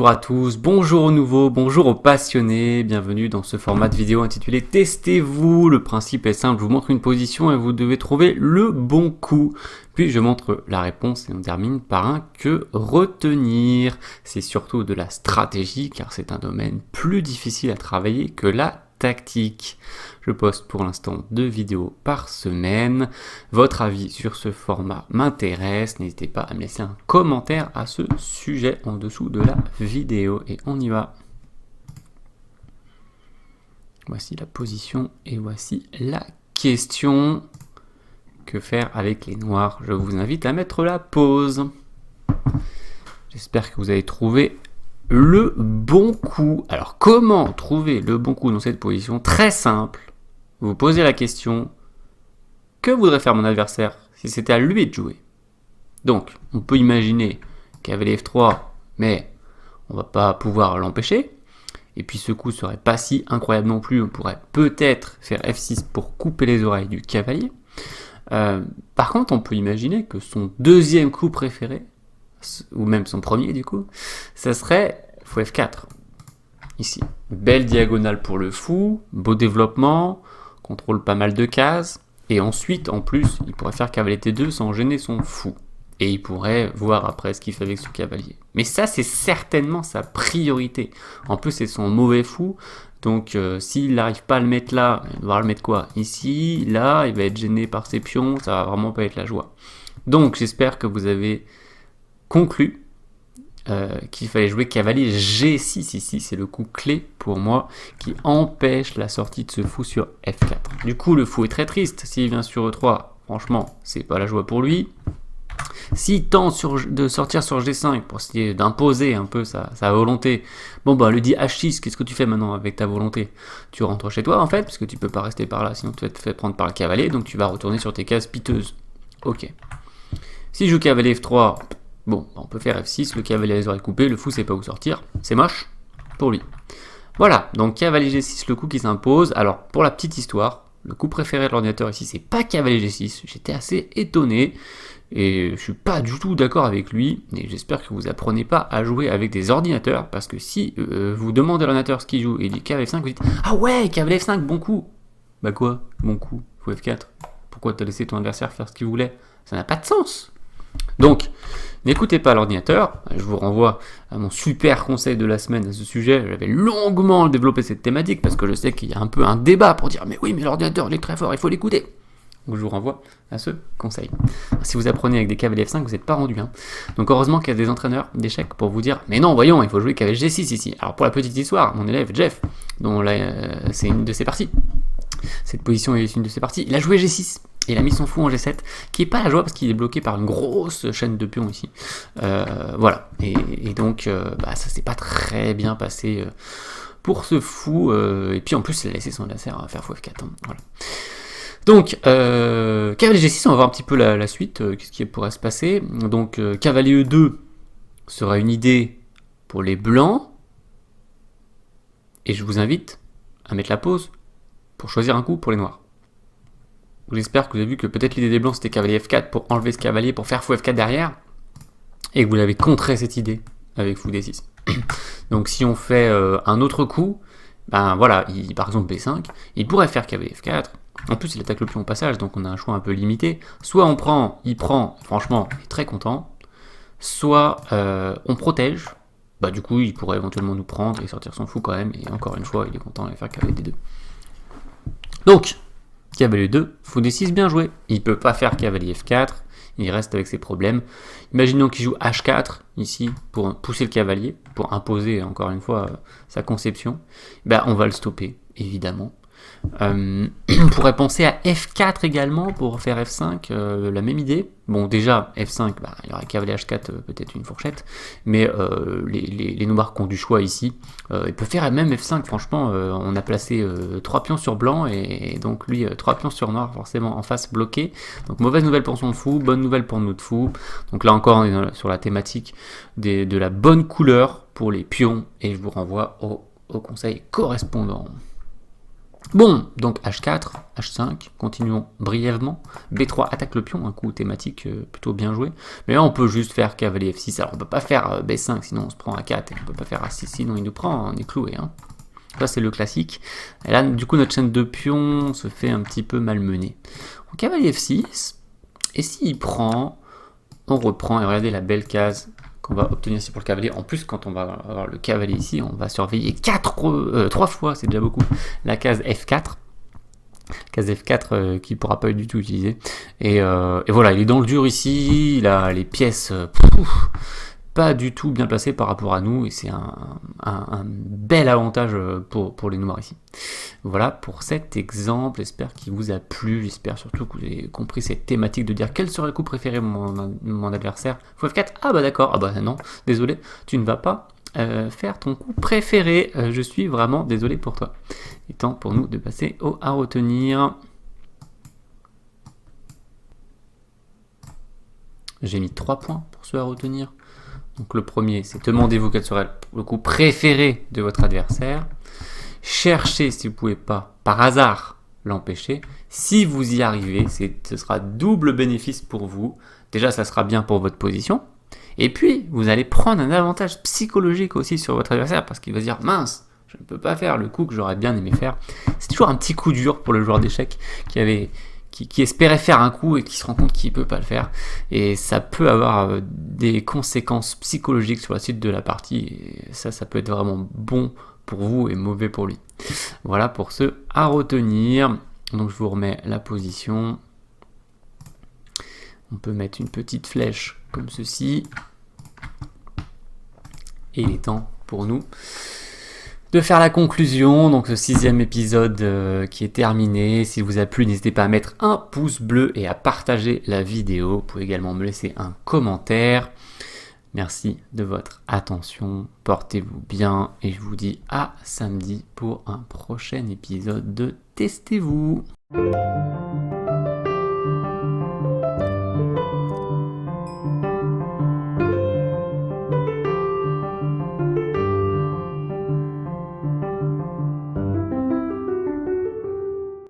Bonjour à tous, bonjour aux nouveaux, bonjour aux passionnés, bienvenue dans ce format de vidéo intitulé Testez-vous. Le principe est simple, je vous montre une position et vous devez trouver le bon coup. Puis je montre la réponse et on termine par un que retenir. C'est surtout de la stratégie car c'est un domaine plus difficile à travailler que la tactique. Je poste pour l'instant 2 vidéos par semaine. Votre avis sur ce format m'intéresse. N'hésitez pas à me laisser un commentaire à ce sujet en dessous de la vidéo. Et on y va. Voici la position et voici la question. Que faire avec les noirs? Je vous invite à mettre la pause. J'espère que vous avez trouvé le bon coup. Alors comment trouver le bon coup dans cette position? Très simple. Vous posez la question, que voudrait faire mon adversaire si c'était à lui de jouer? Donc on peut imaginer cavalier F3, mais on va pas pouvoir l'empêcher. Et puis ce coup serait pas si incroyable non plus. On pourrait peut-être faire F6 pour couper les oreilles du cavalier. Par contre on peut imaginer que son deuxième coup préféré, ou même son premier du coup, ça serait fou F4. Ici, belle diagonale pour le fou, beau développement, contrôle pas mal de cases, et ensuite, en plus, il pourrait faire cavalier T2 sans gêner son fou. Et il pourrait voir après ce qu'il fait avec son cavalier. Mais ça, c'est certainement sa priorité. En plus, c'est son mauvais fou, donc s'il n'arrive pas à le mettre là, il va devoir le mettre quoi? Ici, là, il va être gêné par ses pions, ça va vraiment pas être la joie. Donc, j'espère que vous avez conclu qu'il fallait jouer cavalier G6 ici, c'est le coup clé pour moi qui empêche la sortie de ce fou sur F4. Du coup le fou est très triste, s'il vient sur E3, franchement c'est pas la joie pour lui. S'il tente de sortir sur G5 pour essayer d'imposer un peu sa volonté, bon bah lui dit H6, qu'est-ce que tu fais maintenant avec ta volonté? Tu rentres chez toi en fait, parce que tu peux pas rester par là, sinon tu vas te faire prendre par le cavalier, donc tu vas retourner sur tes cases piteuses. Ok. Si je joue cavalier F3, bon, on peut faire F6, le cavalier a les oreilles coupées, le fou sait pas où sortir, c'est moche pour lui. Voilà, donc cavalier G6, le coup qui s'impose. Alors, pour la petite histoire, le coup préféré de l'ordinateur ici, c'est pas cavalier G6, j'étais assez étonné, et je suis pas du tout d'accord avec lui, et j'espère que vous apprenez pas à jouer avec des ordinateurs, parce que si vous demandez à l'ordinateur ce qu'il joue, et il dit cavalier F5, vous dites « Ah ouais, cavalier F5, bon coup !» Bah quoi, bon coup, fou F4, pourquoi t'as laissé ton adversaire faire ce qu'il voulait? Ça n'a pas de sens. Donc, n'écoutez pas l'ordinateur, je vous renvoie à mon super conseil de la semaine à ce sujet, j'avais longuement développé cette thématique parce que je sais qu'il y a un peu un débat pour dire mais oui mais l'ordinateur il est très fort, il faut l'écouter. Donc je vous renvoie à ce conseil. Si vous apprenez avec des cavaliers F5, vous n'êtes pas rendu. Donc heureusement qu'il y a des entraîneurs d'échecs pour vous dire mais non voyons, il faut jouer cavalier G6 ici. Alors pour la petite histoire, mon élève Jeff, dont c'est une de ses parties, cette position est une de ses parties, il a joué G6. Et il a mis son fou en G7, qui n'est pas la joie parce qu'il est bloqué par une grosse chaîne de pions ici. Voilà, et donc ça s'est pas très bien passé pour ce fou, et puis en plus il a laissé son adversaire faire fou F4. Hein, voilà. Donc, cavalier G6, on va voir un petit peu la suite, qu'est-ce qui pourrait se passer. Donc, cavalier E2 sera une idée pour les blancs, et je vous invite à mettre la pause pour choisir un coup pour les noirs. J'espère que vous avez vu que peut-être l'idée des blancs c'était cavalier F4 pour enlever ce cavalier pour faire fou F4 derrière et que vous l'avez contré cette idée avec fou D6. Donc si on fait un autre coup, ben voilà, par exemple B5, il pourrait faire cavalier F4. En plus il attaque le pion au passage donc on a un choix un peu limité. Soit on prend, il prend, franchement il est très content. Soit on protège, bah du coup il pourrait éventuellement nous prendre et sortir son fou quand même et encore une fois il est content de faire cavalier D2. Donc cavalier 2, fou D6, bien joué. Il ne peut pas faire cavalier F4, il reste avec ses problèmes. Imaginons qu'il joue H4, ici, pour pousser le cavalier, pour imposer, encore une fois, sa conception. Ben, on va le stopper, évidemment. On pourrait penser à F4 également, pour faire F5, la même idée. Bon, déjà, F5, il y aurait cavalier H4, peut-être une fourchette, mais les noirs qui ont du choix ici, il peut faire même F5, franchement, on a placé 3 pions sur blanc, et donc lui, 3 pions sur noir, forcément en face bloqué. Donc mauvaise nouvelle pour son fou, bonne nouvelle pour notre fou. Donc là encore, on est sur la thématique de la bonne couleur pour les pions, et je vous renvoie au conseil correspondant. Bon, donc H4, H5, continuons brièvement. B3 attaque le pion, un coup thématique plutôt bien joué. Mais là, on peut juste faire cavalier F6. Alors, on peut pas faire B5, sinon on se prend A4. Et on peut pas faire A6, sinon il nous prend, on est cloué. Hein. Ça, c'est le classique. Et là, du coup, notre chaîne de pions se fait un petit peu malmener. Donc, cavalier F6. Et s'il prend, on reprend. Et regardez la belle case qu'on va obtenir ici pour le cavalier. En plus, quand on va avoir le cavalier ici, on va surveiller 3 fois, c'est déjà beaucoup, la case F4. Case F4 qui ne pourra pas être du tout utilisée. Et voilà, il est dans le dur ici, il a les pièces pas du tout bien placées par rapport à nous, et c'est un bel avantage pour les noirs ici. Voilà pour cet exemple, j'espère qu'il vous a plu, j'espère surtout que vous avez compris cette thématique de dire quel serait le coup préféré de mon adversaire. Fou F4, ah bah d'accord, ah bah non, désolé, tu ne vas pas faire ton coup préféré, je suis vraiment désolé pour toi. Il est temps pour nous de passer au à retenir. J'ai mis 3 points pour ce à retenir. Donc le premier, c'est demandez-vous quel serait le coup préféré de votre adversaire. Cherchez si vous ne pouvez pas, par hasard, l'empêcher. Si vous y arrivez, ce sera double bénéfice pour vous. Déjà, ça sera bien pour votre position. Et puis, vous allez prendre un avantage psychologique aussi sur votre adversaire parce qu'il va se dire « Mince, je ne peux pas faire le coup que j'aurais bien aimé faire. » C'est toujours un petit coup dur pour le joueur d'échecs qui espérait faire un coup et qui se rend compte qu'il ne peut pas le faire. Et ça peut avoir des conséquences psychologiques sur la suite de la partie. Et ça peut être vraiment bon pour vous et mauvais pour lui. Voilà pour ce à retenir. Donc je vous remets la position. On peut mettre une petite flèche comme ceci. Et il est temps pour nous de faire la conclusion, donc ce 6e épisode qui est terminé. S'il vous a plu, n'hésitez pas à mettre un pouce bleu et à partager la vidéo. Vous pouvez également me laisser un commentaire. Merci de votre attention, portez-vous bien et je vous dis à samedi pour un prochain épisode de Testez-vous.